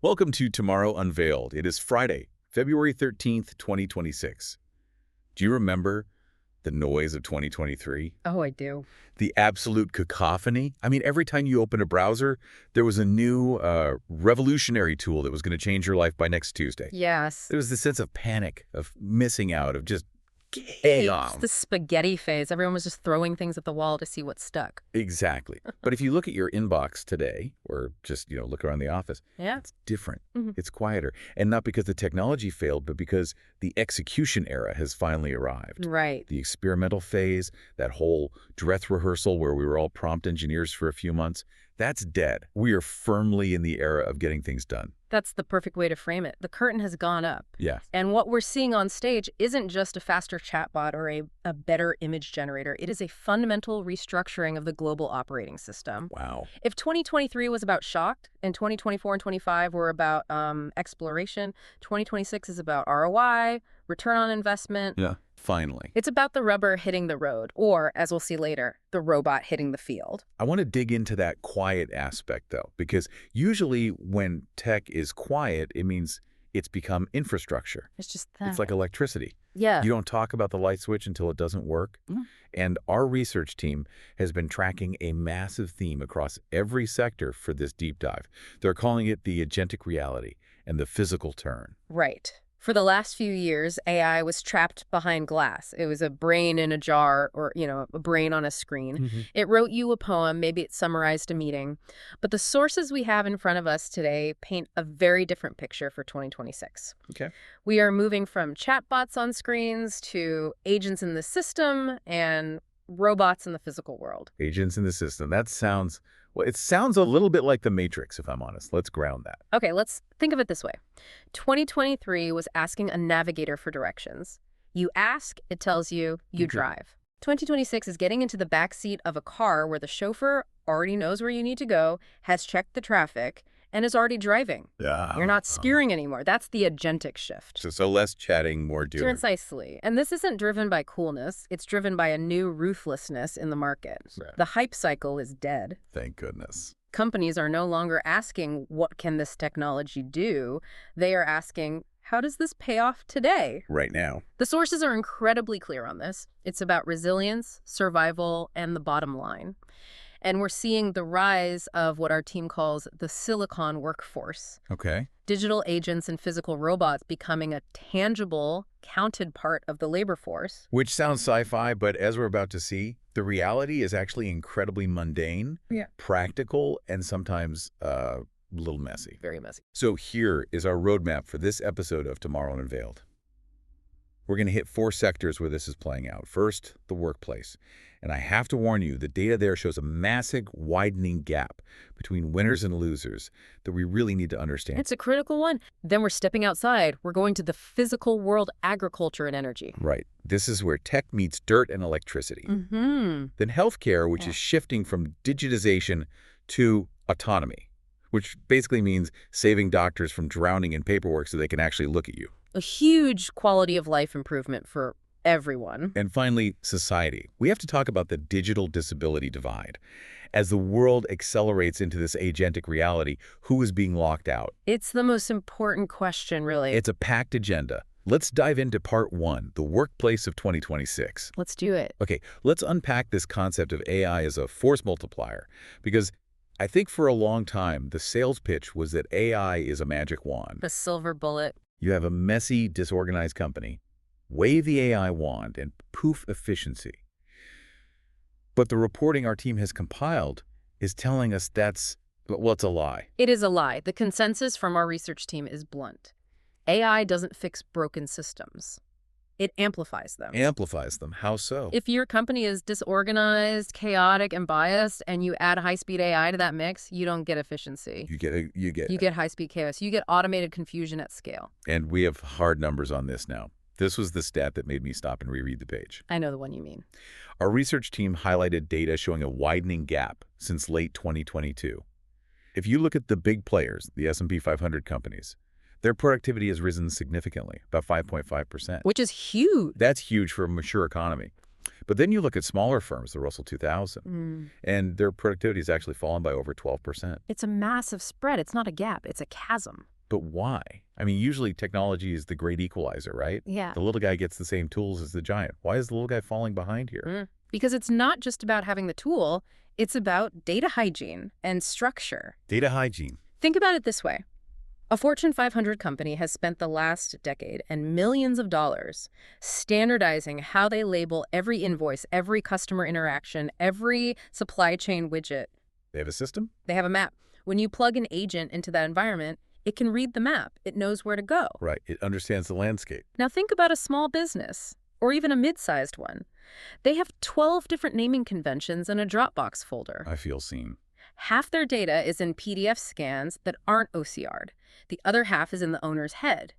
Welcome to Tomorrow Unveiled. It is Friday, February 13th, 2026. Do you remember the noise of 2023? Oh, I do. The absolute cacophony? I mean, every time you open a browser, there was a new revolutionary tool that was going to change your life by next Tuesday. Yes. There was this sense of panic, of missing out, of just It's chaos. the spaghetti phase. Everyone was just throwing things at the wall to see what stuck. Exactly. But if you look at your inbox today, or just, look around the office, Yeah. it's different. Mhm. It's quieter. And not because the technology failed, but because the execution era has finally arrived. Right. The experimental phase, that whole dress rehearsal where we were all prompt engineers for a few months, that's dead. We are firmly in the era of getting things done. That's the perfect way to frame it. The curtain has gone up. Yeah. And what we're seeing on stage isn't just a faster chatbot or a better image generator. It is a fundamental restructuring of the global operating system. Wow. If 2023 was about shock and 2024 and 25 were about exploration, 2026 is about ROI, return on investment. Yeah. Finally. It's about the rubber hitting the road, or, as we'll see later, the robot hitting the field. I want to dig into that quiet aspect, though, because usually when tech is quiet, it means it's become infrastructure. It's just that. It's like electricity. Yeah. You don't talk about the light switch until it doesn't work. Mm. And our research team has been tracking a massive theme across every sector for this deep dive. They're calling it the agentic reality and the physical turn. Right. For the last few years, AI was trapped behind glass. It was a brain in a jar or, a brain on a screen. It wrote you a poem, maybe it summarized a meeting. But the sources we have in front of us today paint a very different picture for 2026. Okay. We are moving from chatbots on screens to agents in the system and robots in the physical world. Agents in the system. That sounds, well, it sounds a little bit like the Matrix, if I'm honest. Let's ground that. Okay, let's think of it this way. 2023 was asking a navigator for directions. You ask, it tells you, you drive. 2026 is getting into the backseat of a car where the chauffeur already knows where you need to go, has checked the traffic, and is already driving. Yeah. You're not steering anymore. That's the agentic shift. So less chatting, more doing. Precisely. And this isn't driven by coolness. It's driven by a new ruthlessness in the market. Right. The hype cycle is dead. Thank goodness. Companies are no longer asking, what can this technology do? They are asking, how does this pay off today? Right now. The sources are incredibly clear on this. It's about resilience, survival, and the bottom line. And we're seeing the rise of what our team calls the silicon workforce. Okay. Digital agents and physical robots becoming a tangible, counted part of the labor force. Which sounds sci-fi, but as we're about to see, the reality is actually incredibly mundane, practical, and sometimes a little messy. Very messy. So here is our roadmap for this episode of Tomorrow Unveiled. We're going to hit 4 sectors where this is playing out. First, the workplace. And I have to warn you, the data there shows a massive widening gap between winners and losers that we really need to understand. It's a critical one. Then we're stepping outside. We're going to the physical world, agriculture and energy. Right. This is where tech meets dirt and electricity. Then healthcare, which is shifting from digitization to autonomy, which basically means saving doctors from drowning in paperwork so they can actually look at you. A huge quality of life improvement for everyone. And finally, society. We have to talk about the digital disability divide. As the world accelerates into this agentic reality, who is being locked out? It's the most important question, really. It's a packed agenda. Let's dive into part 1, the workplace of 2026. Let's do it. Okay, let's unpack this concept of AI as a force multiplier, because I think for a long time, the sales pitch was that AI is a magic wand. The silver bullet. You have a messy, disorganized company, wave the AI wand, and poof, efficiency. But the reporting our team has compiled is telling us it's a lie. It is a lie. The consensus from our research team is blunt. AI doesn't fix broken systems. It amplifies them. Amplifies them. How so? If your company is disorganized, chaotic, and biased, and you add high-speed AI to that mix, you don't get efficiency. You get High-speed chaos. You get automated confusion at scale. And we have hard numbers on this now. This was the stat that made me stop and reread the page. I know the one you mean. Our research team highlighted data showing a widening gap since late 2022. If you look at the big players, the S&P 500 companies, their productivity has risen significantly, about 5.5%. Which is huge. That's huge for a mature economy. But then you look at smaller firms, the Russell 2000, and their productivity has actually fallen by over 12%. It's a massive spread. It's not a gap. It's a chasm. But why? I mean, usually technology is the great equalizer, right? Yeah. The little guy gets the same tools as the giant. Why is the little guy falling behind here? Because it's not just about having the tool, it's about data hygiene and structure. Data hygiene. Think about it this way. A Fortune 500 company has spent the last decade and millions of dollars standardizing how they label every invoice, every customer interaction, every supply chain widget. They have a system? They have a map. When you plug an agent into that environment, it can read the map. It knows where to go. Right. It understands the landscape. Now think about a small business, or even a mid-sized one. They have 12 different naming conventions in a Dropbox folder. I feel seen. Half their data is in PDF scans that aren't OCR'd. The other half is in the owner's head.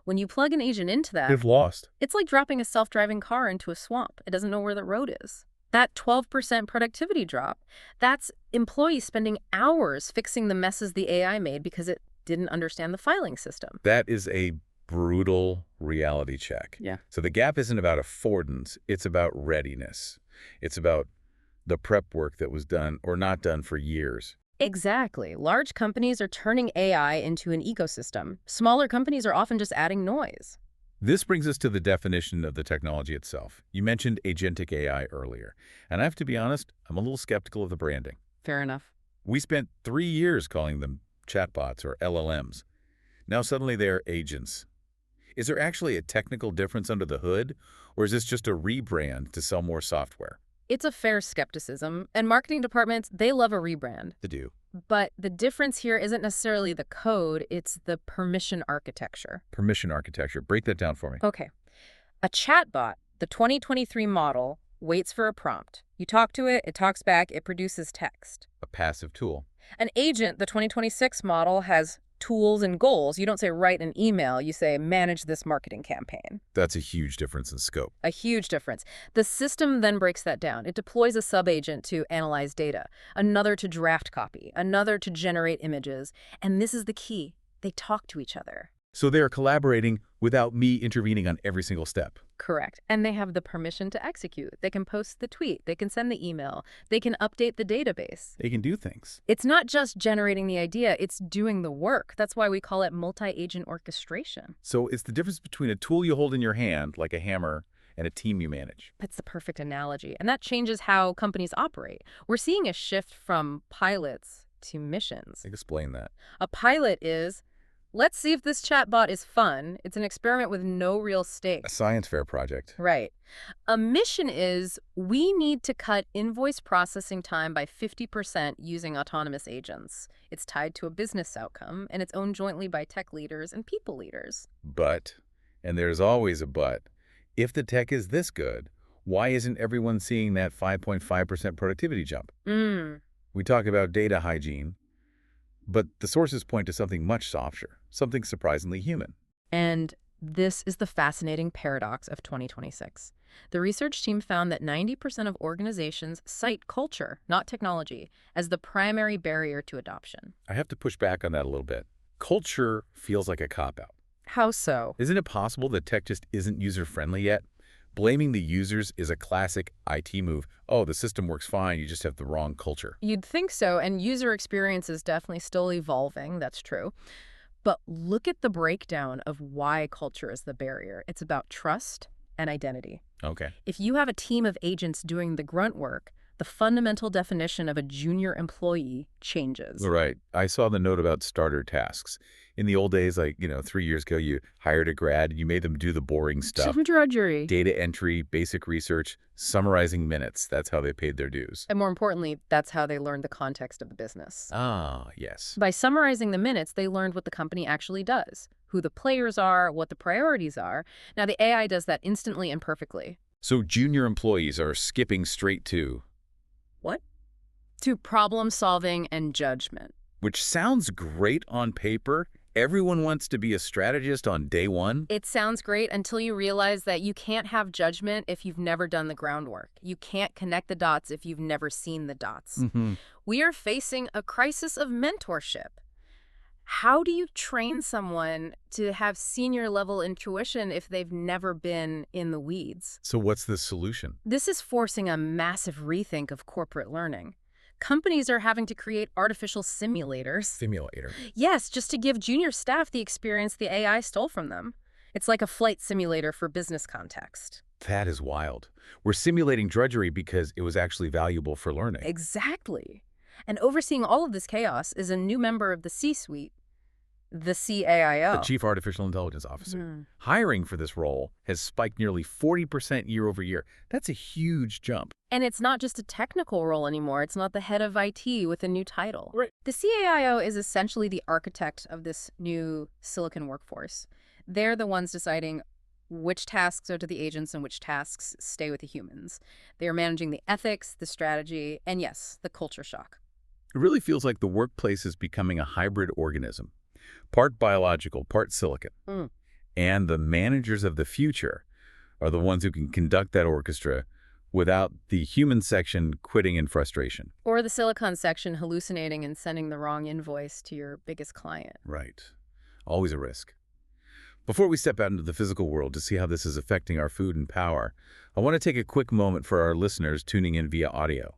When you plug an agent into that, They've lost. it's like dropping a self-driving car into a swamp. It doesn't know where the road is. That 12% productivity drop, that's employees spending hours fixing the messes the AI made because it didn't understand the filing system. That is a brutal reality check. Yeah. So the gap isn't about affordance. It's about readiness. It's about the prep work that was done or not done for years. Exactly. Large companies are turning AI into an ecosystem. Smaller companies are often just adding noise. This brings us to the definition of the technology itself. You mentioned agentic AI earlier, and I have to be honest, I'm a little skeptical of the branding. Fair enough. We spent 3 years calling them chatbots or LLMs. Now suddenly they're agents. Is there actually a technical difference under the hood, or is this just a rebrand to sell more software? It's a fair skepticism, and marketing departments, they love a rebrand. They do. But the difference here isn't necessarily the code, it's the permission architecture. Permission architecture. Break that down for me. Okay. A chatbot, the 2023 model, waits for a prompt. You talk to it, it talks back, it produces text. A passive tool. An agent, the 2026 model, has tools and goals. You don't say write an email, you say manage this marketing campaign. That's a huge difference in scope. A huge difference. The system then breaks that down. It deploys a sub-agent to analyze data, another to draft copy, another to generate images. And this is the key. They talk to each other. So they are collaborating without me intervening on every single step. Correct. And they have the permission to execute. They can post the tweet. They can send the email. They can update the database. They can do things. It's not just generating the idea, it's doing the work. That's why we call it multi-agent orchestration. So it's the difference between a tool you hold in your hand, like a hammer, and a team you manage. That's the perfect analogy. And that changes how companies operate. We're seeing a shift from pilots to missions. Explain that. A pilot is, let's see if this chatbot is fun. It's an experiment with no real A stakes. science fair project. Right. A mission is, we need to cut invoice processing time by 50% using autonomous agents. It's tied to a business outcome, and it's owned jointly by tech leaders and people leaders. But, and there's always a but, if the tech is this good, why isn't everyone seeing that 5.5% productivity jump? We talk about data hygiene, but the sources point to something much softer, something surprisingly human. And this is the fascinating paradox of 2026. The research team found that 90% of organizations cite culture, not technology, as the primary barrier to adoption. I have to push back on that a little bit. Culture feels like a cop-out. How so? Isn't it possible that tech just isn't user-friendly yet? Blaming the users is a classic IT move. Oh, the system works fine, you just have the wrong culture. You'd think so, and user experience is definitely still evolving, that's true. But look at the breakdown of why culture is the barrier. It's about trust and identity. Okay. If you have a team of agents doing the grunt work, the fundamental definition of a junior employee changes. Right. I saw the note about starter tasks. In the old days, like, 3 years ago, you hired a grad, you made them do the boring stuff. Some drudgery. Data entry, basic research, summarizing minutes. That's how they paid their dues. And more importantly, that's how they learned the context of the business. Ah, yes. By summarizing the minutes, they learned what the company actually does, who the players are, what the priorities are. Now, the AI does that instantly and perfectly. So junior employees are skipping straight to, What? To problem solving and judgment. which sounds great on paper. Everyone wants to be a strategist on day one. It sounds great until you realize that you can't have judgment if you've never done the groundwork. You can't connect the dots if you've never seen the dots. We are facing a crisis of mentorship. How do you train someone to have senior level intuition if they've never been in the weeds? So what's the solution? This is forcing a massive rethink of corporate learning. Companies are having to create artificial simulators. Simulator. Yes, just to give junior staff the experience the AI stole from them. It's like a flight simulator for business context. That is wild. We're simulating drudgery because it was actually valuable for learning. Exactly. And overseeing all of this chaos is a new member of the C-suite, the CAIO. The Chief Artificial Intelligence Officer. Hiring for this role has spiked nearly 40% year over year. That's a huge jump. And it's not just a technical role anymore. It's not the head of IT with a new title. Right. The CAIO is essentially the architect of this new silicon workforce. They're the ones deciding which tasks go to the agents and which tasks stay with the humans. They are managing the ethics, the strategy, and yes, the culture shock. It really feels like the workplace is becoming a hybrid organism, part biological, part silicon. And the managers of the future are the ones who can conduct that orchestra without the human section quitting in frustration. Or the silicon section hallucinating and sending the wrong invoice to your biggest client. Right. Always a risk. Before we step out into the physical world to see how this is affecting our food and power, I want to take a quick moment for our listeners tuning in via audio.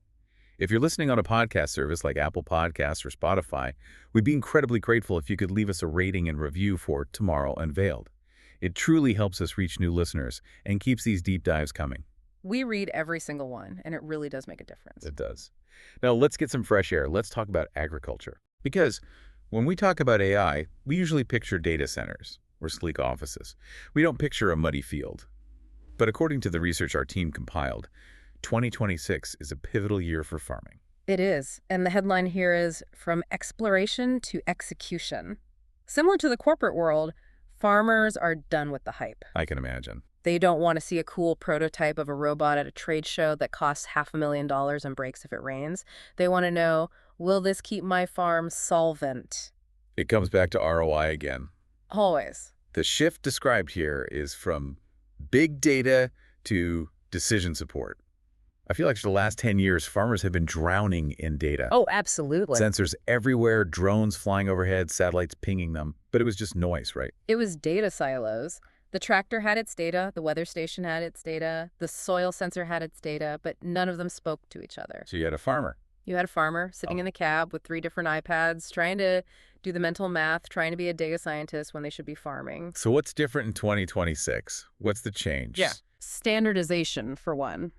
If you're listening on a podcast service like Apple Podcasts or Spotify, we'd be incredibly grateful if you could leave us a rating and review for Tomorrow Unveiled. It truly helps us reach new listeners and keeps these deep dives coming. We read every single one, and it really does make a difference. It does. Now, let's get some fresh air. Let's talk about agriculture. Because when we talk about AI, we usually picture data centers or sleek offices. We don't picture a muddy field. But according to the research our team compiled, 2026 is a pivotal year for farming. It is, and the headline here is From Exploration to Execution. Similar to the corporate world, farmers are done with the hype. I can imagine. They don't want to see a cool prototype of a robot at a trade show that costs $500,000 and breaks if it rains. They want to know, will this keep my farm solvent? It comes back to ROI again. Always. The shift described here is from big data to decision support. I feel like for the last 10 years, farmers have been drowning in data. Oh, absolutely. Sensors everywhere, drones flying overhead, satellites pinging them. But it was just noise, right? It was data silos. The tractor had its data, the weather station had its data, the soil sensor had its data, but none of them spoke to each other. So you had a farmer. You had a farmer sitting in the cab with 3 different iPads, trying to do the mental math, trying to be a data scientist when they should be farming. So what's different in 2026? What's the change? Standardization, for one.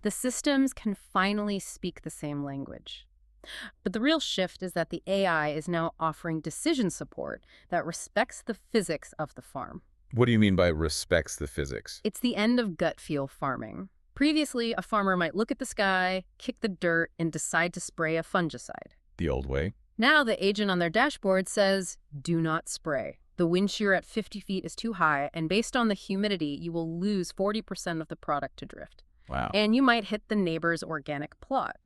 The systems can finally speak the same language. But the real shift is that the AI is now offering decision support that respects the physics of the farm. What do you mean by respects the physics? It's the end of gut feel farming. Previously, a farmer might look at the sky, kick the dirt, and decide to spray a fungicide. The old way? Now the agent on their dashboard says, do not spray. The wind shear at 50 feet is too high, and based on the humidity, you will lose 40% of the product to drift. Wow. And you might hit the neighbor's organic plot.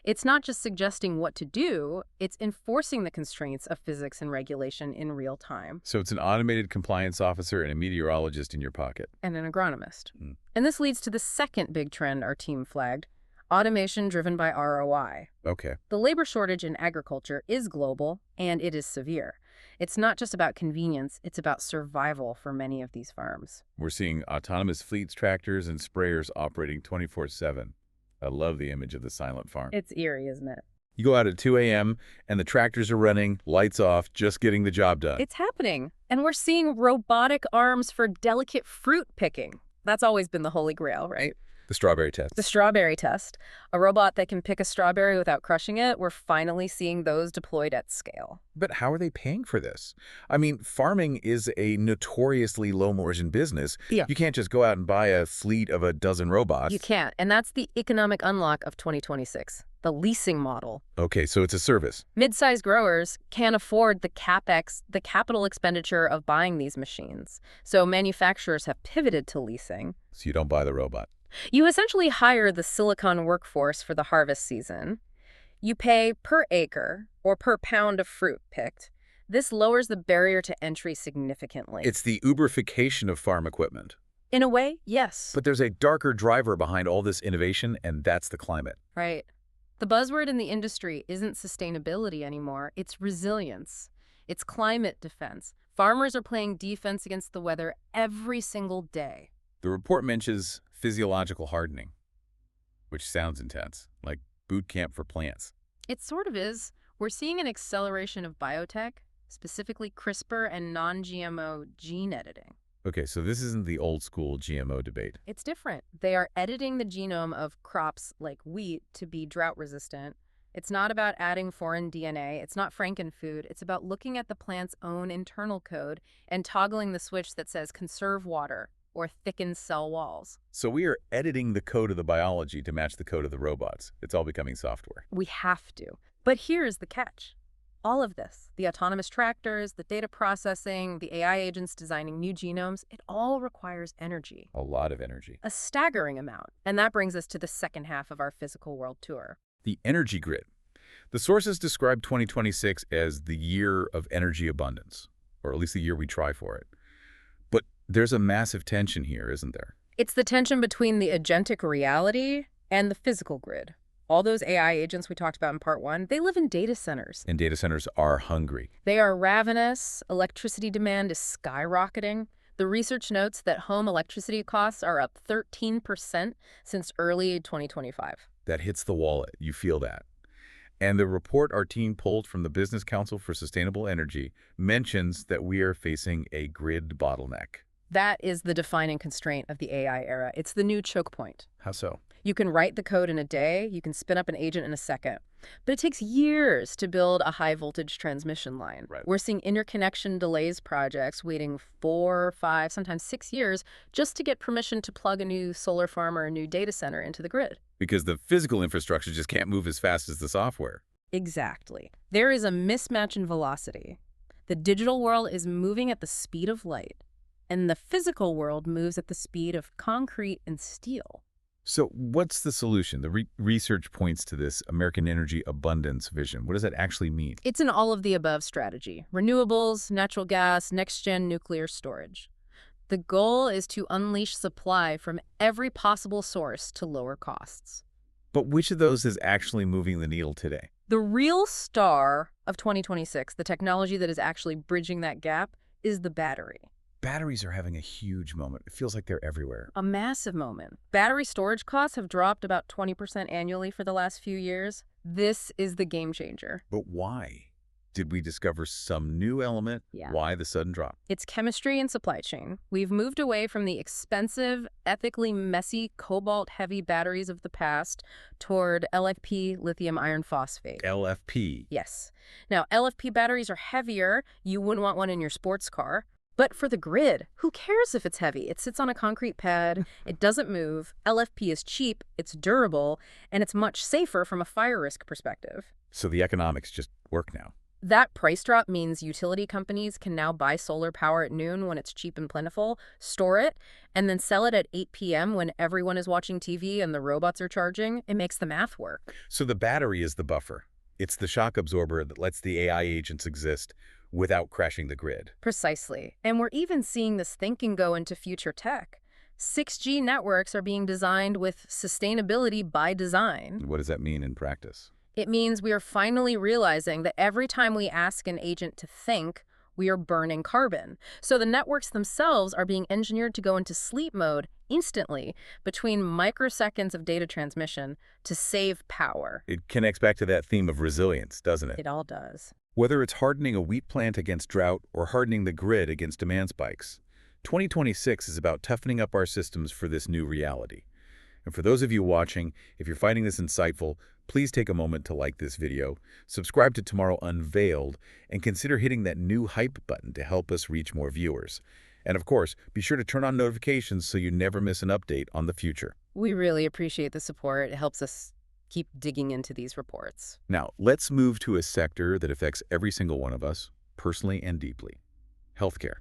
It's not just suggesting what to do, it's enforcing the constraints of physics and regulation in real time. So it's an automated compliance officer and a meteorologist in your pocket. And an agronomist. And this leads to the second big trend our team flagged, automation driven by ROI. Okay. The labor shortage in agriculture is global, and it is severe. It's not just about convenience, it's about survival for many of these farms. We're seeing autonomous fleets, tractors, and sprayers operating 24/7. I love the image of the silent farm. It's eerie, isn't it? You go out at 2 a.m. and the tractors are running, lights off, just getting the job done. It's happening. And we're seeing robotic arms for delicate fruit picking. That's always been the holy grail, right? The strawberry test. The strawberry test. A robot that can pick a strawberry without crushing it. We're finally seeing those deployed at scale. But how are they paying for this? I mean, farming is a notoriously low-margin business. Yeah. You can't just go out and buy a fleet of a dozen robots. You can't. And that's the economic unlock of 2026. The leasing model. Okay, so it's a service. Mid-sized growers can't afford the CapEx, the capital expenditure of buying these machines. So manufacturers have pivoted to leasing. So you don't buy the robot. You essentially hire the silicon workforce for the harvest season. You pay per acre or per pound of fruit picked. This lowers the barrier to entry significantly. It's the Uberification of farm equipment. In a way, yes. But there's a darker driver behind all this innovation, and that's the climate. Right. The buzzword in the industry isn't sustainability anymore. It's resilience. It's climate defense. Farmers are playing defense against the weather every single day. The report mentions physiological hardening, which sounds intense, like boot camp for plants. It sort of is. We're seeing an acceleration of biotech, specifically CRISPR and non-GMO gene editing. Okay, so this isn't the old school GMO debate. It's different. They are editing the genome of crops like wheat to be drought resistant. It's not about adding foreign DNA. It's not frankenfood. It's about looking at the plant's own internal code and toggling the switch that says conserve water or thicken cell walls. So we are editing the code of the biology to match the code of the robots. It's all becoming software. We have to. But here's the catch. All of this, the autonomous tractors, the data processing, the AI agents designing new genomes, it all requires energy. A lot of energy. A staggering amount. And that brings us to the second half of our physical world tour. The energy grid. The sources describe 2026 as the year of energy abundance, or at least the year we try for it. But there's a massive tension here, isn't there? It's the tension between the agentic reality and the physical grid. All those AI agents we talked about in part one, they live in data centers. And data centers are hungry. They are ravenous. Electricity demand is skyrocketing. The research notes that home electricity costs are up 13% since early 2025. That hits the wallet. You feel that. And the report our team pulled from the Business Council for Sustainable Energy mentions that we are facing a grid bottleneck. That is the defining constraint of the AI era. It's the new choke point. How so? You can write the code in a day, you can spin up an agent in a second, but it takes years to build a high-voltage transmission line. Right. We're seeing interconnection delays projects waiting 4, 5, sometimes 6 years just to get permission to plug a new solar farm or a new data center into the grid. Because the physical infrastructure just can't move as fast as the software. Exactly. There is a mismatch in velocity. The digital world is moving at the speed of light, and the physical world moves at the speed of concrete and steel. So what's the solution? The research points to this American energy abundance vision. What does that actually mean? It's an all-of-the-above strategy. Renewables, natural gas, next-gen nuclear storage. The goal is to unleash supply from every possible source to lower costs. But which of those is actually moving the needle today? The real star of 2026, the technology that is actually bridging that gap, is the battery. Batteries are having a huge moment. It feels like they're everywhere. A massive moment. Battery storage costs have dropped about 20% annually for the last few years. This is the game changer. But why? Did we discover some new element? Yeah. Why the sudden drop? It's chemistry and supply chain. We've moved away from the expensive, ethically messy, cobalt-heavy batteries of the past toward LFP, lithium iron phosphate. LFP. Yes. Now, LFP batteries are heavier. You wouldn't want one in your sports car. But for the grid, who cares if it's heavy? It sits on a concrete pad, it doesn't move, LFP is cheap, it's durable, and it's much safer from a fire risk perspective. So the economics just work now. That price drop means utility companies can now buy solar power at noon when it's cheap and plentiful, store it, and then sell it at 8 p.m. when everyone is watching TV and the robots are charging. It makes the math work. So the battery is the buffer. It's the shock absorber that lets the AI agents exist without crashing the grid. Precisely. And we're even seeing this thinking go into future tech. 6G networks are being designed with sustainability by design. What does that mean in practice? It means we are finally realizing that every time we ask an agent to think, we are burning carbon. So the networks themselves are being engineered to go into sleep mode instantly between microseconds of data transmission to save power. It connects back to that theme of resilience, doesn't it? It all does. Whether it's hardening a wheat plant against drought or hardening the grid against demand spikes, 2026 is about toughening up our systems for this new reality. And for those of you watching, if you're finding this insightful, please take a moment to like this video, subscribe to Tomorrow Unveiled, and consider hitting that new hype button to help us reach more viewers. And of course, be sure to turn on notifications so you never miss an update on the future. We really appreciate the support. It helps us keep digging into these reports. Now, let's move to a sector that affects every single one of us, personally and deeply. Healthcare.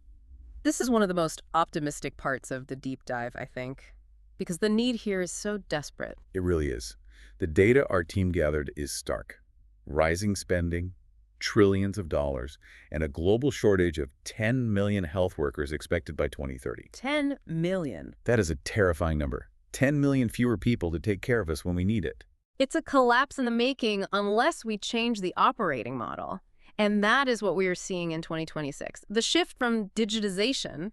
This is one of the most optimistic parts of the deep dive, I think, because the need here is so desperate. It really is. The data our team gathered is stark. Rising spending, trillions of dollars, and a global shortage of 10 million health workers expected by 2030. 10 million. That is a terrifying number. 10 million fewer people to take care of us when we need it. It's a collapse in the making unless we change the operating model. And that is what we are seeing in 2026. The shift from digitization,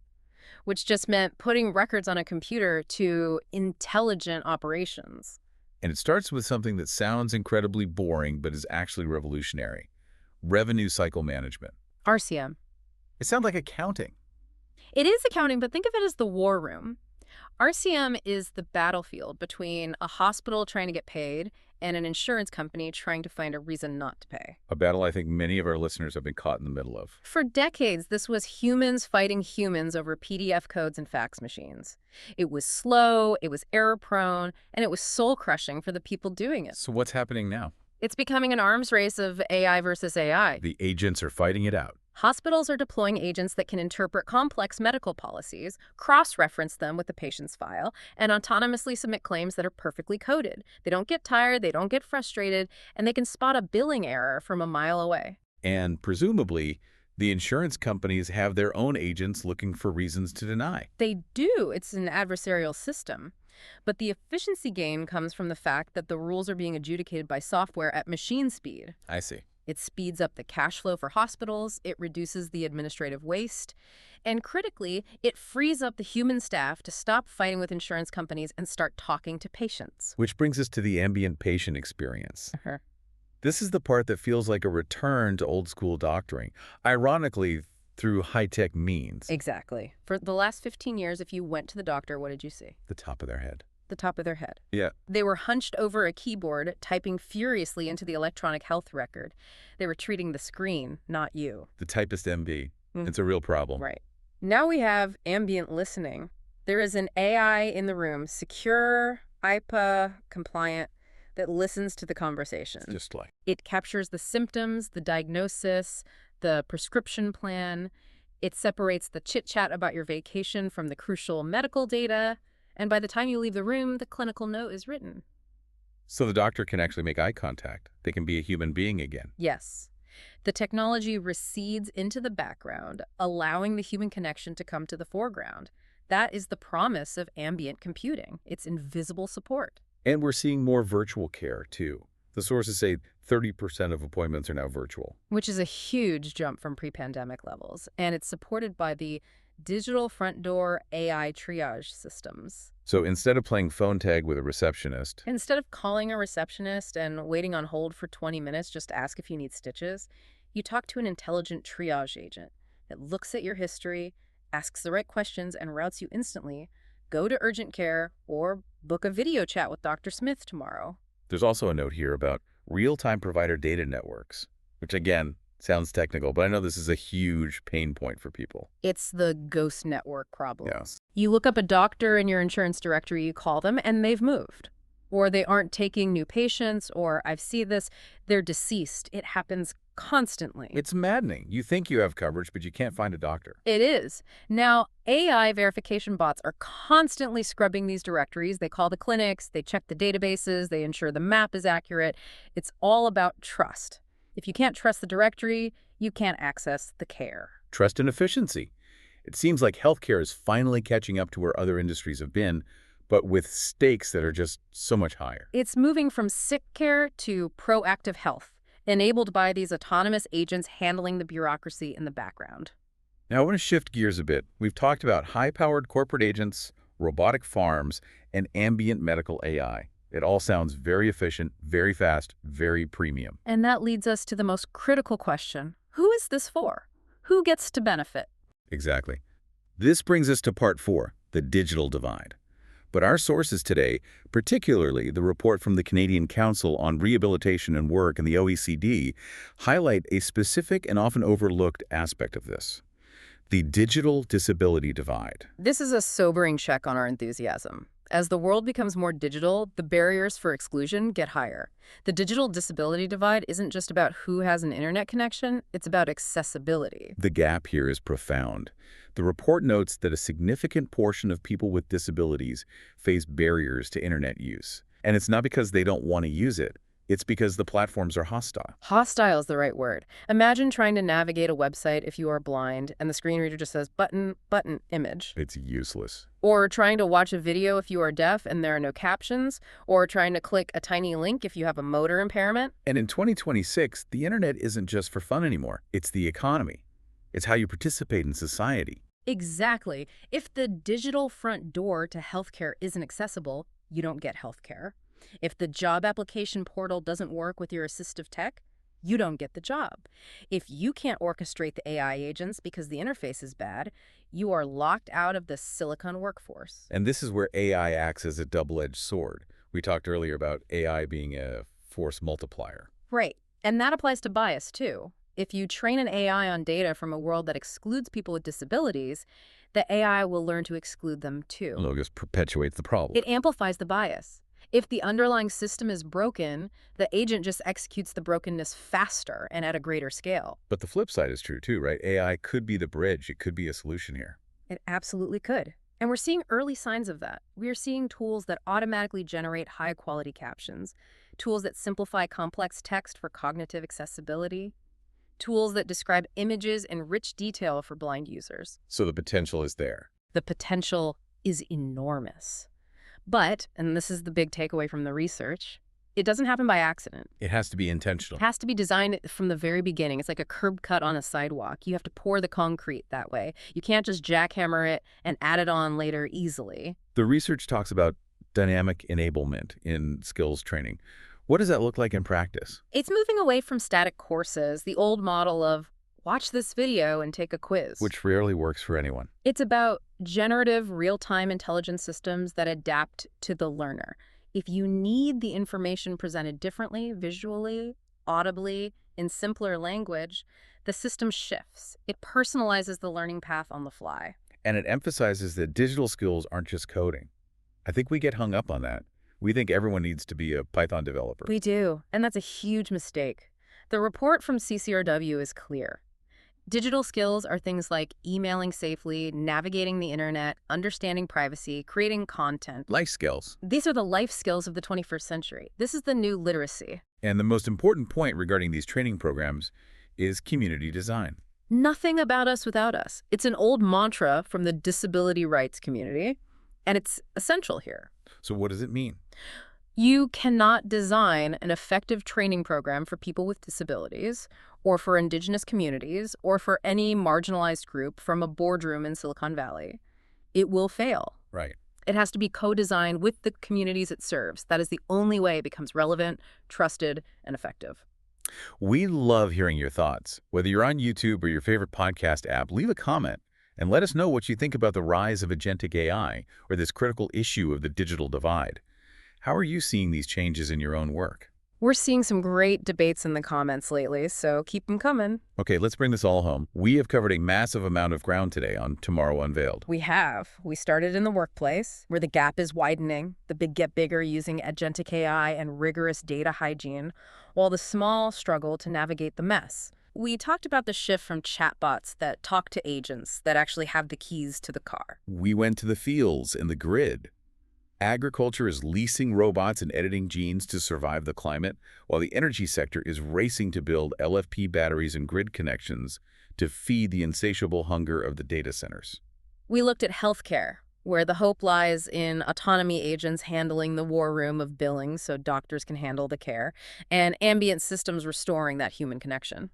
which just meant putting records on a computer, to intelligent operations. And it starts with something that sounds incredibly boring but is actually revolutionary. Revenue cycle management. RCM. It sounds like accounting. It is accounting, but think of it as the war room. RCM is the battlefield between a hospital trying to get paid and an insurance company trying to find a reason not to pay. A battle I think many of our listeners have been caught in the middle of. For decades, this was humans fighting humans over PDF codes and fax machines. It was slow, it was error-prone, and it was soul-crushing for the people doing it. So what's happening now? It's becoming an arms race of AI versus AI. The agents are fighting it out. Hospitals are deploying agents that can interpret complex medical policies, cross-reference them with the patient's file, and autonomously submit claims that are perfectly coded. They don't get tired, they don't get frustrated, and they can spot a billing error from a mile away. And presumably, the insurance companies have their own agents looking for reasons to deny. They do. It's an adversarial system. But the efficiency gain comes from the fact that the rules are being adjudicated by software at machine speed. I see. It speeds up the cash flow for hospitals, it reduces the administrative waste, and critically, it frees up the human staff to stop fighting with insurance companies and start talking to patients. Which brings us to the ambient patient experience. Uh-huh. This is the part that feels like a return to old-school doctoring, ironically through high-tech means. Exactly. For the last 15 years, if you went to the doctor, what did you see? The top of their head. The top of their head. Yeah. They were hunched over a keyboard, typing furiously into the electronic health record. They were treating the screen, not you. The typist MB. Mm. It's a real problem. Right. Now we have ambient listening. There is an AI in the room, secure, IPA compliant, that listens to the conversation. It's just like. It captures the symptoms, the diagnosis, the prescription plan. It separates the chit-chat about your vacation from the crucial medical data. And by the time you leave the room, the clinical note is written. So the doctor can actually make eye contact. They can be a human being again. Yes. The technology recedes into the background, allowing the human connection to come to the foreground. That is the promise of ambient computing. It's invisible support. And we're seeing more virtual care, too. The sources say 30% of appointments are now virtual. Which is a huge jump from pre-pandemic levels. And it's supported by the digital front door AI triage systems. So instead of playing phone tag with a receptionist, Instead of calling a receptionist and waiting on hold for 20 minutes just to ask if you need stitches, you talk to an intelligent triage agent that looks at your history, asks the right questions, and routes you instantly. Go to urgent care or book a video chat with Dr. Smith tomorrow. there's also a note here about real-time provider data networks, which again, sounds technical, but I know this is a huge pain point for people. It's the ghost network problem. Yes. You look up a doctor in your insurance directory, you call them, and they've moved. Or they aren't taking new patients, or I've seen this, they're deceased. It happens constantly. It's maddening. You think you have coverage, but you can't find a doctor. It is. Now, AI verification bots are constantly scrubbing these directories. They call the clinics, they check the databases, they ensure the map is accurate. It's all about trust. If you can't trust the directory, you can't access the care. Trust and efficiency. It seems like healthcare is finally catching up to where other industries have been, but with stakes that are just so much higher. It's moving from sick care to proactive health, enabled by these autonomous agents handling the bureaucracy in the background. Now I want to shift gears a bit. We've talked about high-powered corporate agents, robotic farms, and ambient medical AI. It all sounds very efficient, very fast, very premium. And that leads us to the most critical question. Who is this for? Who gets to benefit? Exactly. This brings us to part 4, the digital divide. But our sources today, particularly the report from the Canadian Council on Rehabilitation and Work and the OECD, highlight a specific and often overlooked aspect of this: the digital disability divide. This is a sobering check on our enthusiasm. As the world becomes more digital, the barriers for exclusion get higher. The digital disability divide isn't just about who has an internet connection, it's about accessibility. The gap here is profound. The report notes that a significant portion of people with disabilities face barriers to internet use. And it's not because they don't want to use it. It's because the platforms are hostile. Hostile is the right word. Imagine trying to navigate a website if you are blind and the screen reader just says button, button, image. It's useless. Or trying to watch a video if you are deaf and there are no captions. Or trying to click a tiny link if you have a motor impairment. And in 2026, the internet isn't just for fun anymore. It's the economy. It's how you participate in society. Exactly. If the digital front door to healthcare isn't accessible, you don't get healthcare. If the job application portal doesn't work with your assistive tech, you don't get the job. If you can't orchestrate the AI agents because the interface is bad, you are locked out of the silicon workforce. And this is where AI acts as a double-edged sword. We talked earlier about AI being a force multiplier. Right. And that applies to bias, too. If you train an AI on data from a world that excludes people with disabilities, the AI will learn to exclude them, too. Well, it just perpetuates the problem. It amplifies the bias. If the underlying system is broken, the agent just executes the brokenness faster and at a greater scale. But the flip side is true, too, right? AI could be the bridge. It could be a solution here. It absolutely could. And we're seeing early signs of that. We are seeing tools that automatically generate high-quality captions, tools that simplify complex text for cognitive accessibility, tools that describe images in rich detail for blind users. So the potential is there. The potential is enormous. But, and this is the big takeaway from the research, it doesn't happen by accident. It has to be intentional. It has to be designed from the very beginning. It's like a curb cut on a sidewalk. You have to pour the concrete that way. You can't just jackhammer it and add it on later easily. The research talks about dynamic enablement in skills training. What does that look like in practice? It's moving away from static courses, the old model of watch this video and take a quiz. Which rarely works for anyone. It's about generative, real-time intelligence systems that adapt to the learner. If you need the information presented differently, visually, audibly, in simpler language, the system shifts. It personalizes the learning path on the fly. And it emphasizes that digital skills aren't just coding. I think we get hung up on that. We think everyone needs to be a Python developer. We do, and that's a huge mistake. The report from CCRW is clear. Digital skills are things like emailing safely, navigating the internet, understanding privacy, creating content. Life skills. These are the life skills of the 21st century. This is the new literacy. And the most important point regarding these training programs is community design. Nothing about us without us. It's an old mantra from the disability rights community, and it's essential here. So what does it mean? You cannot design an effective training program for people with disabilities, or for indigenous communities, or for any marginalized group from a boardroom in Silicon Valley. It will fail. Right. It has to be co-designed with the communities it serves. That is the only way it becomes relevant, trusted, and effective. We love hearing your thoughts. Whether you're on YouTube or your favorite podcast app, leave a comment and let us know what you think about the rise of agentic AI or this critical issue of the digital divide. How are you seeing these changes in your own work? We're seeing some great debates in the comments lately, so keep them coming. Okay, let's bring this all home. We have covered a massive amount of ground today on Tomorrow Unveiled. We have. We started in the workplace, where the gap is widening, the big get bigger using agentic AI and rigorous data hygiene, while the small struggle to navigate the mess. We talked about the shift from chatbots that talk to agents that actually have the keys to the car. We went to the fields and the grid. Agriculture is leasing robots and editing genes to survive the climate, while the energy sector is racing to build LFP batteries and grid connections to feed the insatiable hunger of the data centers. We looked at healthcare, where the hope lies in autonomy agents handling the war room of billing so doctors can handle the care, and ambient systems restoring that human connection.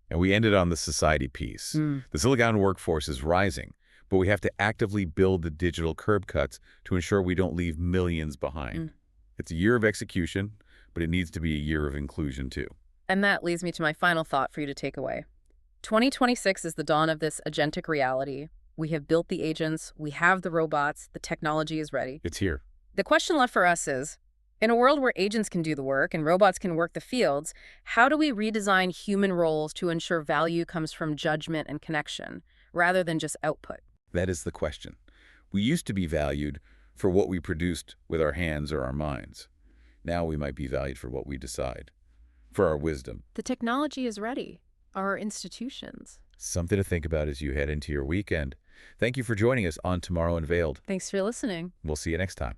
And we ended on the society piece. The Silicon workforce is rising, but we have to actively build the digital curb cuts to ensure we don't leave millions behind. It's a year of execution, but it needs to be a year of inclusion too. And that leads me to my final thought for you to take away. 2026 is the dawn of this agentic reality. We have built the agents, we have the robots, the technology is ready. It's here. The question left for us is, in a world where agents can do the work and robots can work the fields, how do we redesign human roles to ensure value comes from judgment and connection, rather than just output? That is the question. We used to be valued for what we produced with our hands or our minds. Now we might be valued for what we decide, for our wisdom. The technology is ready. Our institutions. Something to think about as you head into your weekend. Thank you for joining us on Tomorrow Unveiled. Thanks for listening. We'll see you next time.